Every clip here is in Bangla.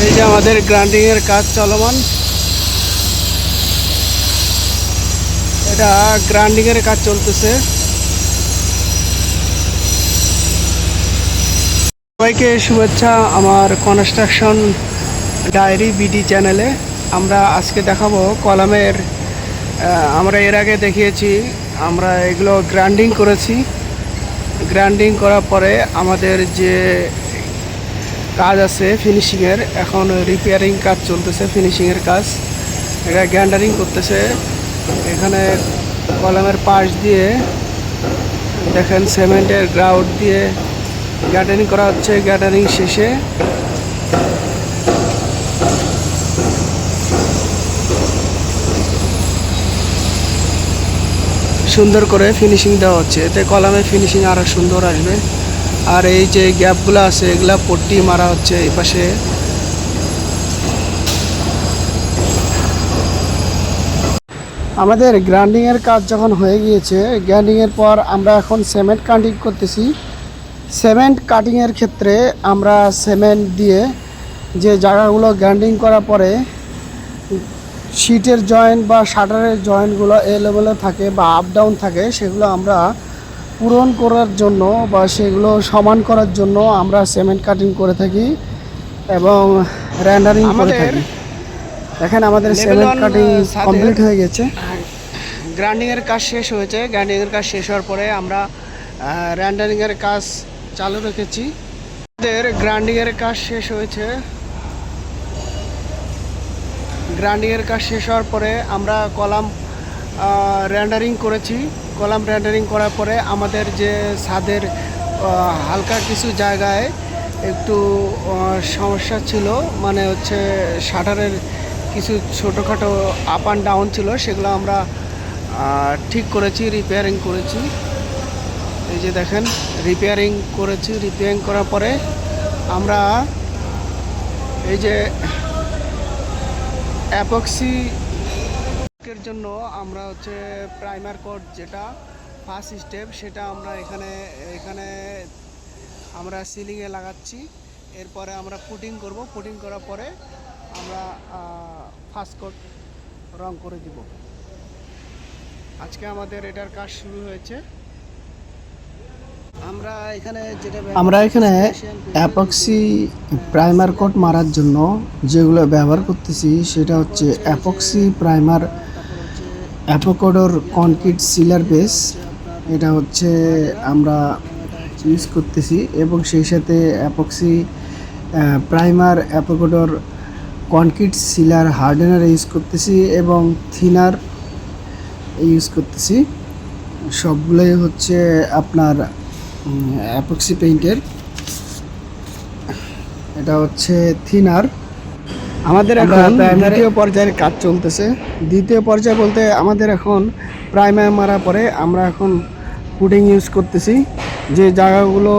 এই যে আমাদের গ্রাইন্ডিং এর কাজ চলমান। এটা গ্রাইন্ডিং এর কাজ চলতেছে। সবাইকে শুভেচ্ছা আমার কনস্ট্রাকশন ডায়েরি বিডি চ্যানেলে। আমরা আজকে দেখাবো কলামের। আমরা এর আগে দেখিয়েছি, আমরা এগুলো গ্রাইন্ডিং করেছি। গ্রাইন্ডিং করার পরে আমাদের যে কাজ আছে ফিনিশিংয়ের, এখন রিপেয়ারিং কাজ চলতেছে। ফিনিশিংয়ের কাজ, এটা গ্যান্ডারিং করতেছে। এখানে কলামের পাশ দিয়ে দেখেন সিমেন্টের গ্রাউট দিয়ে গ্যান্ডারিং করা হচ্ছে। গ্যান্ডারিং শেষে সুন্দর করে ফিনিশিং দেওয়া হচ্ছে, এতে কলামের ফিনিশিং আরও সুন্দর আসবে। আর এই যে গ্যাপগুলো আছে এগুলা পট্টি মারা হচ্ছে এই পাশে। আমাদের গ্রাইন্ডিংয়ের কাজ যখন হয়ে গিয়েছে, গ্রাইন্ডিংয়ের পর আমরা এখন সিমেন্ট কাটিং করতেছি। সিমেন্ট কাটিংয়ের ক্ষেত্রে আমরা সিমেন্ট দিয়ে যে জায়গাগুলো গ্রাইন্ডিং করার পরে শিটের জয়েন্ট বা শাটারের জয়েন্টগুলো এলোমেলো থাকে বা আপ ডাউন থাকে, সেগুলো আমরা পূরণ করার জন্য বা সেগুলো সমান করার জন্য আমরা সিমেন্ট কাটিং করে থাকি এবং রেন্ডারিং করে থাকি। দেখেন আমাদের সিমেন্ট কাটিং কমপ্লিট হয়ে গেছে। গ্রাইন্ডিংয়ের কাজ শেষ হয়েছে। গ্রাইন্ডিংয়ের কাজ শেষ হওয়ার পরে আমরা রেন্ডারিংয়ের কাজ চালু রেখেছি। আমাদের গ্রাইন্ডিংয়ের কাজ শেষ হয়েছে। গ্রাইন্ডিংয়ের কাজ শেষ হওয়ার পরে আমরা কলাম রেন্ডারিং করেছি। কলাম রেন্ডারিং করার পরে আমাদের যে ছাদের হালকা কিছু জায়গায় একটু সমস্যা ছিল, মানে হচ্ছে শাটারের কিছু ছোটোখাটো আপ অ্যান্ড ডাউন ছিল, সেগুলো আমরা ঠিক করেছি, রিপেয়ারিং করেছি। এই যে দেখেন রিপেয়ারিং করেছি। রিপেয়ারিং করার পরে আমরা এই যে অ্যাপক্সি এর জন্য আমরা হচ্ছে প্রাইমার কোট, যেটা ফার্স্ট স্টেপ, সেটা আমরা এখানে আমরা সিলিংয়ে লাগাচ্ছি। এরপরে আমরা পুটিং করব। পুটিং করার পরে আমরা ফার্স্ট কোট রং করে দিব। আজকে আমাদের এটার কাজ শুরু হয়েছে। আমরা এখানে অ্যাপক্সি প্রাইমার কোট মারার জন্য যেগুলো ব্যবহার করতেছি সেটা হচ্ছে epoxy primer, অ্যাপোকোডোর concrete sealer base. এটা হচ্ছে আমরা ইউজ করতেছি এবং সেই সাথে epoxy primer, অ্যাপোকোডোর concrete sealer hardener use করতেছি এবং থিনার ইউজ করতেছি। সবগুলোই হচ্ছে আপনার অ্যাপক্সি পেইন্টের। এটা হচ্ছে থিনার। আমাদের এখন দ্বিতীয় পর্যায়ের কাজ চলতেছে। দ্বিতীয় পর্যায় বলতে আমাদের এখন প্রাইমার মারার পরে আমরা এখন পুটিং ইউজ করতেছি। যে জায়গাগুলো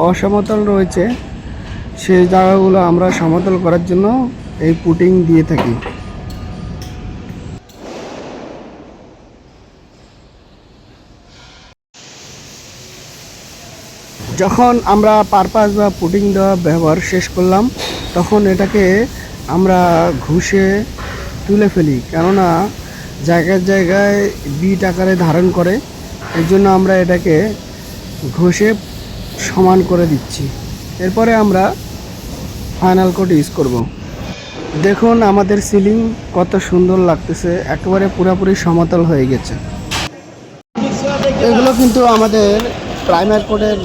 অসমতল রয়েছে সেই জায়গাগুলো আমরা সমতল করার জন্য এই পুটিং দিয়ে থাকি। যখন আমরা পারপাস বা পুটিং দেওয়া ব্যবহার শেষ করলাম, তখন এটাকে আমরা ঘষে তুলে ফেলি, কেননা জায়গায় জায়গায় বিট আকারে ধারণ করে। এই জন্য আমরা এটাকে ঘষে সমান করে দিচ্ছি। এরপরে আমরা ফাইনাল কোট ইউজ করব। দেখুন আমাদের সিলিং কত সুন্দর লাগতেছে, একেবারে পুরোপুরি সমতল হয়ে গেছে। এগুলো কিন্তু আমাদের প্রাইমার কোটের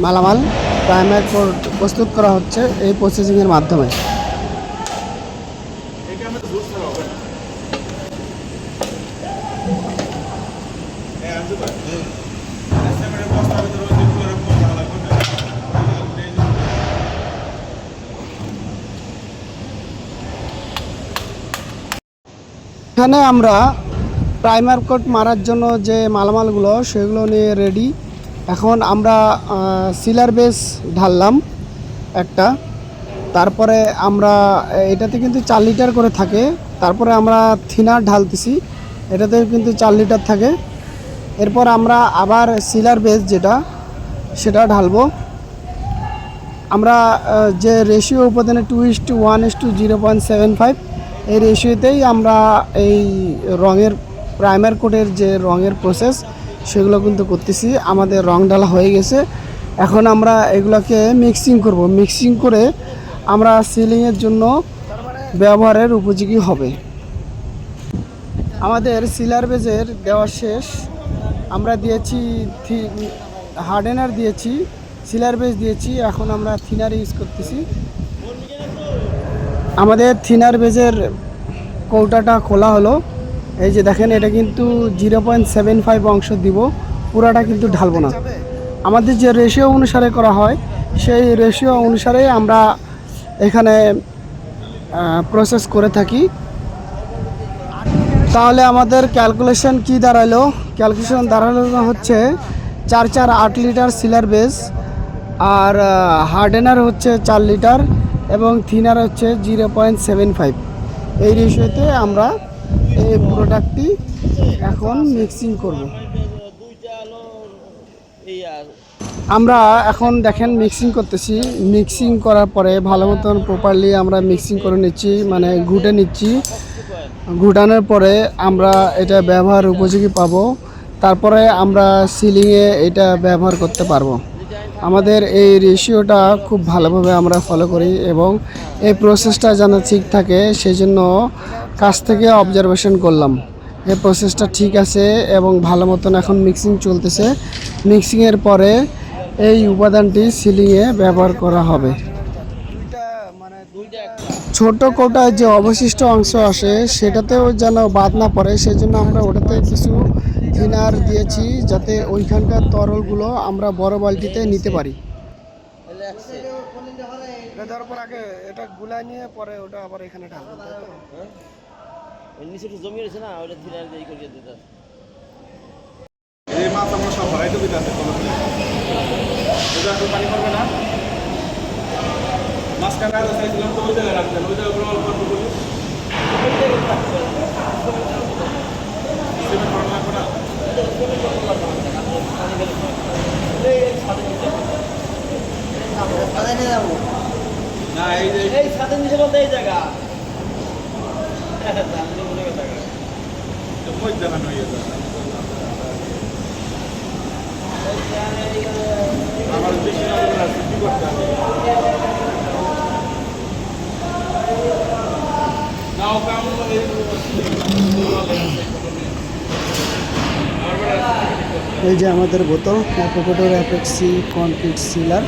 মালামাল। প্রাইমার কোট প্রস্তুত করা হচ্ছে এই প্রসেসিংয়ের মাধ্যমে। এখানে আমরা প্রাইমার কোট মারার জন্য যে মালামালগুলো সেগুলো নিয়ে রেডি। এখন আমরা সিলার বেস ঢাললাম একটা, তারপরে আমরা এটাতে কিন্তু 4 লিটার করে থাকে। তারপরে আমরা থিনার ঢালতেছি, এটাতে কিন্তু 4 লিটার থাকে। এরপর আমরা আবার সিলার বেস যেটা সেটা ঢালবো। আমরা যে রেশিও উপাদানে 2:1:0.75 এই রেশিওতেই আমরা এই রঙের প্রাইমার কোটের যে রঙের প্রসেস সেগুলো কিন্তু করতেছি। আমাদের রং ডালা হয়ে গেছে, এখন আমরা এগুলোকে মিক্সিং করব। মিক্সিং করে আমরা সিলিংয়ের জন্য ব্যবহারের উপযোগী হবে। আমাদের সিলার বেজের দেওয়া শেষ। আমরা দিয়েছি হার্ডেনার দিয়েছি, সিলার বেজ দিয়েছি, এখন আমরা থিনার ইউজ করতেছি। আমাদের থিনার বেজের কৌটাটা খোলা হলো। এই যে দেখেন, এটা কিন্তু 0.75 অংশ দিব, পুরাটা কিন্তু ঢালবো না। আমাদের যে রেশিও অনুসারে করা হয় সেই রেশিও অনুসারে আমরা এখানে প্রসেস করে থাকি। তাহলে আমাদের ক্যালকুলেশন কি দাঁড়ালো? ক্যালকুলেশন দাঁড়ালো হচ্ছে 4-4-8 লিটার সিলার বেস, আর হার্ডেনার হচ্ছে 4 লিটার এবং থিনার হচ্ছে 0.75। এই রেশিওতে আমরা এই প্রোডাক্টটি এখন মিক্সিং করব। আমরা এখন দেখেন মিক্সিং করতেছি। মিক্সিং করার পরে ভালো মতন প্রপারলি আমরা মিক্সিং করে নিচ্ছি, মানে ঘুটে নিচ্ছি। ঘুটানোর পরে আমরা এটা ব্যবহার উপযোগী পাবো, তারপরে আমরা সিলিংয়ে এটা ব্যবহার করতে পারবো। আমাদের এই রেশিওটা খুব ভালোভাবে আমরা ফলো করি এবং এই প্রসেসটা যেন ঠিক থাকে সেই জন্য কাছ থেকে অবজারভেশন করলাম। এই প্রসেসটা ঠিক আছে এবং ভালো মতন এখন মিক্সিং চলতেছে। মিক্সিংয়ের পরে এই উপাদানটি সিলিংয়ে ব্যবহার করা হবে। ছোট কোটায় যে অবশিষ্ট অংশ আসে সেটাতেও যেন বাদ না পড়ে, সেজন্য আমরা ওটাতে কিছু থিনার দিয়েছি যাতে ওইখানকার তরলগুলো আমরা বড় বালতিতে নিতে পারি। তারপর আগে এটা গুলা নিয়ে পরে ওটা আবার এখানে ঢালবো। নিচে জমি রয়েছে না, ওটা থিনার দিয়ে করিয়ে দিতে। এই মাছ আমরা সব ভরাই তো দিতে আছে পানি করবে না। মাছ কাটা চাইছিলাম তো ওই জায়গায় রাখতেন, ওই জায়গায় অল্প অল্প করি সিমেন্ট করা লাগবে না। না এই সাথে নিচে বলতে এই জায়গা দেখানো হয়ে যাবে আমার বেশি কি করতে হবে। এই যে আমাদের বোতল অ্যাপোকোডোর অ্যাপেক্সি কনক্রিট সিলার,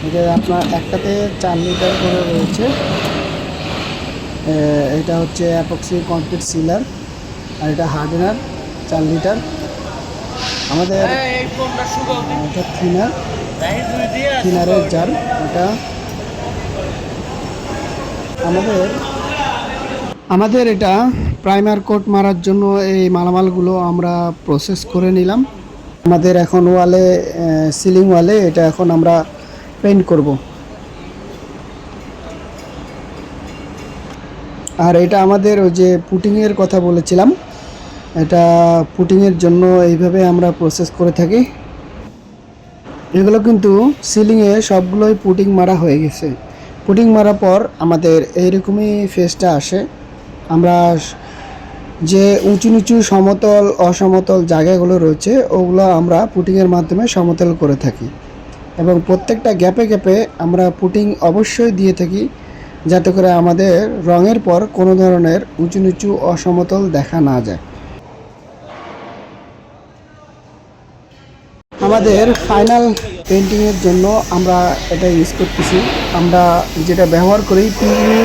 এটা আপনার একটাতে 4 লিটার করে রয়েছে। এটা হচ্ছে অ্যাপক্সি কনক্রিট সিলার আর এটা হার্ডেনার 4 লিটার। আমাদের এটা থিনারের জার। এটা আমাদের এটা প্রাইমার কোট মারার জন্য এই মালামালগুলো আমরা প্রসেস করে নিলাম। আমাদের এখন ওয়ালে সিলিং ওয়ালে এটা এখন আমরা পেইন্ট করব। আর এটা আমাদের ওই যে পুটিংয়ের কথা বলেছিলাম, এটা পুটিংয়ের জন্য এইভাবে আমরা প্রসেস করে থাকি। এগুলো কিন্তু সিলিংয়ে সবগুলোই পুটিং মারা হয়ে গেছে। পুটিং মারার পর আমাদের এইরকমই ফেসটা আসে। আমরা যে উঁচু নিচু সমতল অসমতল জায়গাগুলো রয়েছে ওগুলো আমরা পুটিংয়ের মাধ্যমে সমতল করে থাকি এবং প্রত্যেকটা গ্যাপে গ্যাপে আমরা পুটিং অবশ্যই দিয়ে থাকি যাতে করে আমাদের রঙের পর কোনো ধরনের উঁচু নিচু অসমতল দেখা না যায়। আমাদের ফাইনাল পেন্টিংয়ের জন্য আমরা এটা ইউজ করতেছি। আমরা যেটা ব্যবহার করি পিইউ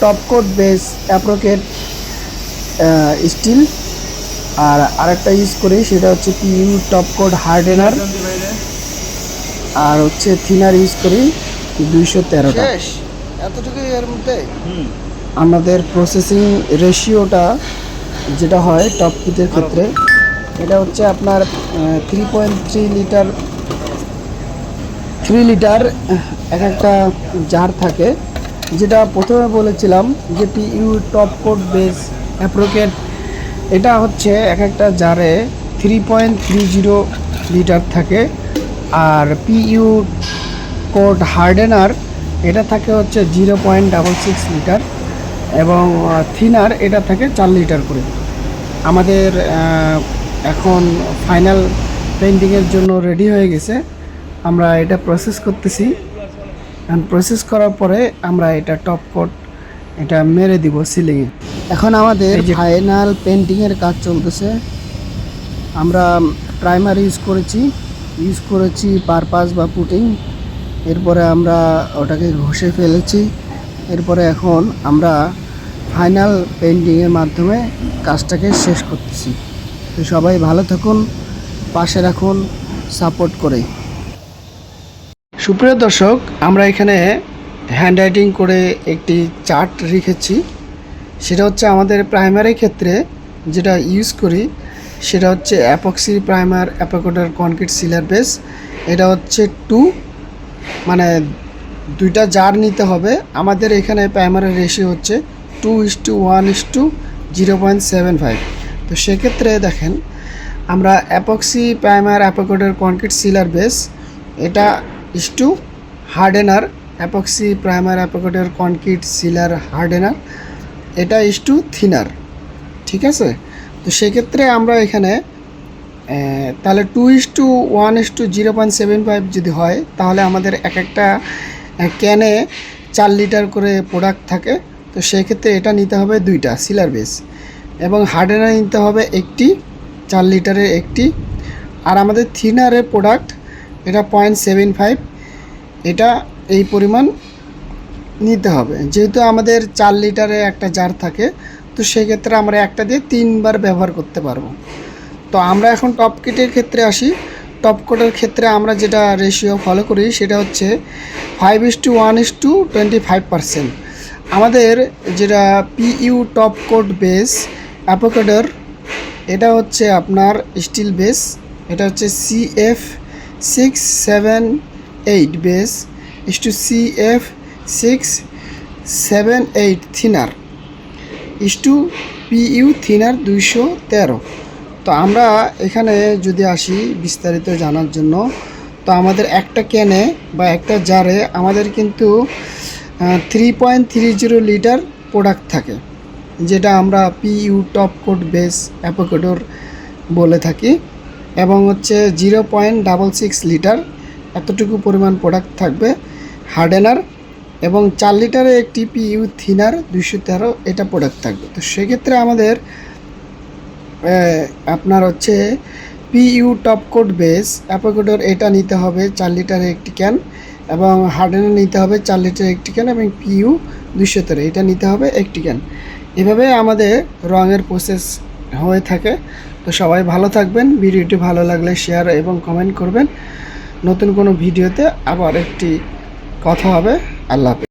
টপ কোট বেস অ্যাপ্রোকেট স্টিল, আর আরেকটা ইউজ করি সেটা হচ্ছে পিইউ টপ কোট হার্ডেনার, আর হচ্ছে থিনার ইউজ করি 213টা। এতটুকু এর মধ্যে আমাদের প্রসেসিং রেশিওটা যেটা হয় টপ কোটের ক্ষেত্রে এটা হচ্ছে আপনার 3.3 লিটার 3 লিটার এক একটা জার থাকে। যেটা প্রথমে বলেছিলাম যে পিইউ টপ কোট বেস অ্যাপ্রোকেট, এটা হচ্ছে এক একটা জারে 3.30 লিটার থাকে। আর পিইউ কোট হার্ডেনার এটা থাকে হচ্ছে 0.66 লিটার এবং থিনার এটা থাকে 4 লিটার করে। আমাদের এখন ফাইনাল পেন্টিংয়ের জন্য রেডি হয়ে গেছে। আমরা এটা প্রসেস করতেছি। প্রসেস করার পরে আমরা এটা টপ কোট এটা মেরে দিব সিলিংয়ে। এখন আমাদের ফাইনাল পেন্টিংয়ের কাজ চলতেছে। আমরা প্রাইমার ইউজ করেছি পারপাস বা পুটিং। এরপরে আমরা ওটাকে ঘষে ফেলেছি। এরপরে এখন আমরা ফাইনাল পেন্টিংয়ের মাধ্যমে কাজটাকে শেষ করতেছি। তো সবাই ভালো থাকুন, পাশে রাখুন সাপোর্ট করে। সুপ্রিয় দর্শক, আমরা এখানে হ্যান্ড রাইটিং করে একটি চার্ট রেখেছি। সেটা হচ্ছে আমাদের প্রাইমারের ক্ষেত্রে যেটা ইউজ করি সেটা হচ্ছে অ্যাপক্সি প্রাইমার অ্যাপোকোডার কনক্রিট সিলার বেস। এটা হচ্ছে 2 মানে 2টা জার নিতে হবে। আমাদের এখানে প্রাইমারের রেশিও হচ্ছে 2:1:0.75। তো সেক্ষেত্রে দেখেন আমরা অ্যাপক্সি প্রাইমার অ্যাপোকোডার কনক্রিট সিলার বেস এটা ইস্টু হার্ডেনার অ্যাপক্সি প্রাইমার অ্যাপোকোডার কনক্রিট সিলার হার্ডেনার এটা ইস্টু থিনার। ঠিক আছে? তো সেক্ষেত্রে আমরা এখানে তাহলে 2:1:0.75 যদি হয় তাহলে আমাদের একটা ক্যানে 4 লিটার করে প্রোডাক্ট থাকে। তো সেক্ষেত্রে এটা নিতে হবে 2টা সিলার বেস এবং হার্ডেনার নিতে হবে একটি 4 লিটারের একটি। আর আমাদের থিনারের প্রোডাক্ট এটা 0.75 এটা এই পরিমাণ নিতে হবে। যেহেতু আমাদের 4 লিটারের একটা জার থাকে তো সেক্ষেত্রে আমরা একটা দিয়ে 3 বার ব্যবহার করতে পারবো। তো আমরা এখন টপ কোটের ক্ষেত্রে আসি। টপ কোটের ক্ষেত্রে আমরা যেটা রেশিও ফলো করি সেটা হচ্ছে 5:1:25%। আমাদের যেটা পিইউ টপ কোট বেস অ্যাপোকোডার এটা হচ্ছে আপনার স্টিল বেস। এটা হচ্ছে CF678 base is to CF678 thinner is to PU thinner 213। তো আমরা এখানে যদি আসি বিস্তারিত জানার জন্য, তো আমাদের একটা ক্যানে বা একটা জারে আমাদের কিন্তু 3.30 লিটার প্রোডাক্ট থাকে, যেটা আমরা পিইউ টপ কোট বেস অ্যাপোকোডর বলে থাকি। এবং হচ্ছে 0.66 লিটার এতটুকু পরিমাণ প্রোডাক্ট থাকবে হার্ডেনার এবং 4 লিটারে একটি পিইউ থিনার 213 এটা প্রোডাক্ট থাকবে। তো সেক্ষেত্রে আমাদের আপনার হচ্ছে পিইউ টপ কোট বেস অ্যাপোকোডর এটা নিতে হবে 4 লিটারের একটি ক্যান এবং হার্ডেনার নিতে হবে 4 লিটারের একটি ক্যান এবং পিইউ 213 এটা নিতে হবে একটি ক্যান। এভাবে আমাদের রঙের প্রসেস হয়ে থাকে। তো সবাই ভালো থাকবেন। ভিডিওটি ভালো লাগলে শেয়ার এবং কমেন্ট করবেন। নতুন কোনো ভিডিওতে আবার একটি কথা হবে। আল্লাহ হাফেজ।